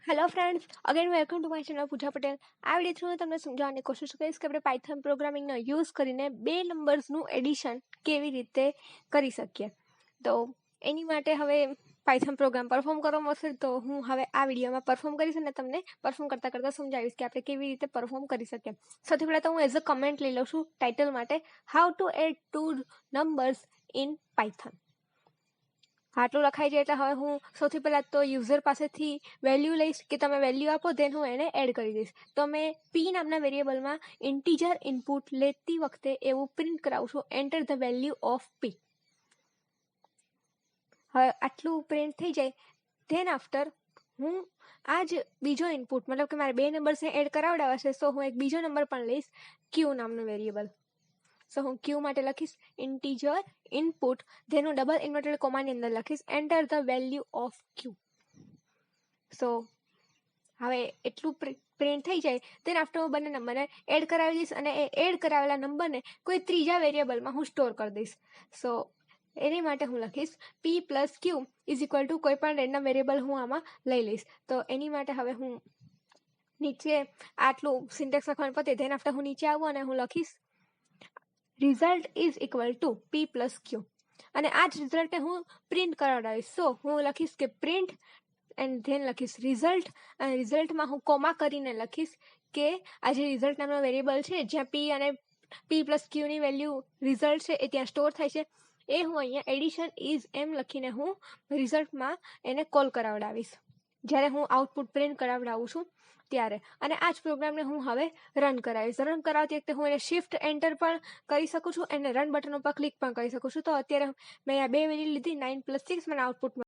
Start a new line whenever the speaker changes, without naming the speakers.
Hello friends, again welcome to my channel Pooja Patel. આ video through હું તમને સમજાવવાની કોશિશ કરીશ કે આપણે પાયથન પ્રોગ્રામિંગનો યુઝ કરીને બે નંબર્સનું એડિશન કેવી રીતે કરી શકીએ. તો એની માટે હવે પાયથન પ્રોગ્રામ પરફોર્મ કરવા મળશે. તો હું હવે આ વિડીયોમાં પરફોર્મ કરીશ અને તમને પરફોર્મ કરતાં સમજાવીશ કે આપણે કેવી રીતે પરફોર્મ કરી શકીએ. સૌથી પહેલાં તો હું એઝ અ કમેન્ટ લઈ લઉં છું ટાઇટલ માટે, how to add two numbers in Python. આટલું લખાઈ જાય એટલે હવે હું સૌથી પહેલાં તો યુઝર પાસેથી વેલ્યુ લઈશ કે તમે વેલ્યુ આપો, દેન હું એને એડ કરી દઈશ. તો મેં પી નામના વેરિયેબલમાં ઇન્ટીજર ઇનપુટ લેતી વખતે એવું પ્રિન્ટ કરાવું છું, એન્ટર ધ વેલ્યુ ઓફ પી. હવે આટલું પ્રિન્ટ થઈ જાય, ધેન આફ્ટર હું આ જ બીજો ઇનપુટ, મતલબ કે મારે બે નંબર્સને એડ કરાવડાવવા છે, સો હું એક બીજો નંબર પણ લઈશ, ક્યુ નામનું વેરિયેબલ. સો હું ક્યુ માટે લખીશ ઇન્ટીજર ઇનપુટ, ધેન હું ડબલ ઇન્વર્ટેડ કોમાની અંદર લખીશ એન્ટર ધ વેલ્યુ ઓફ ક્યુ. સો હવે એટલું પ્રિન્ટ થઈ જાય, ધેન આફ્ટર હું બંને નંબરને એડ કરાવી દઈશ અને એ એડ કરાવેલા નંબરને કોઈ ત્રીજા વેરિયેબલમાં હું સ્ટોર કરી દઈશ. સો એની માટે હું લખીશ P plus Q is equal to કોઈ પણ રેન્ડમ વેરિયેબલ હું આમાં લઈ લઈશ. તો એની માટે હવે હું નીચે આટલું સિન્ટેક્સ લખવાનું પતે, ધેન આફ્ટર હું નીચે આવું અને હું લખીશ result is equal to P plus Q, અને આ જ રિઝલ્ટને હું પ્રિન્ટ કરાવડાવીશ. સો હું લખીશ કે પ્રિન્ટ એન્ડ ધેન લખીશ રિઝલ્ટ, અને રિઝલ્ટમાં હું કોમા કરીને લખીશ કે આ જે રિઝલ્ટ નામનો વેરિયેબલ છે જ્યાં પી અને પી પ્લસ ક્યુની વેલ્યુ રિઝલ્ટ છે એ ત્યાં સ્ટોર થાય છે, એ હું અહીંયા એડિશન ઇઝ એમ લખીને હું રિઝલ્ટમાં એને કોલ કરાવડાવીશ જ્યારે હું આઉટપુટ પ્રિન્ટ કરાવડાવું છું ત્યારે. અને આ જ પ્રોગ્રામને હું હવે રન કરાવીશ. રન કરાવતી વખતે હું એને શિફ્ટ એન્ટર પણ કરી શકું છું અને રન બટન ઉપર ક્લિક પણ કરી શકું છું. તો અત્યારે મેં આ બે વેલ્યુ લીધી, 9 + 6 મને આઉટપુટ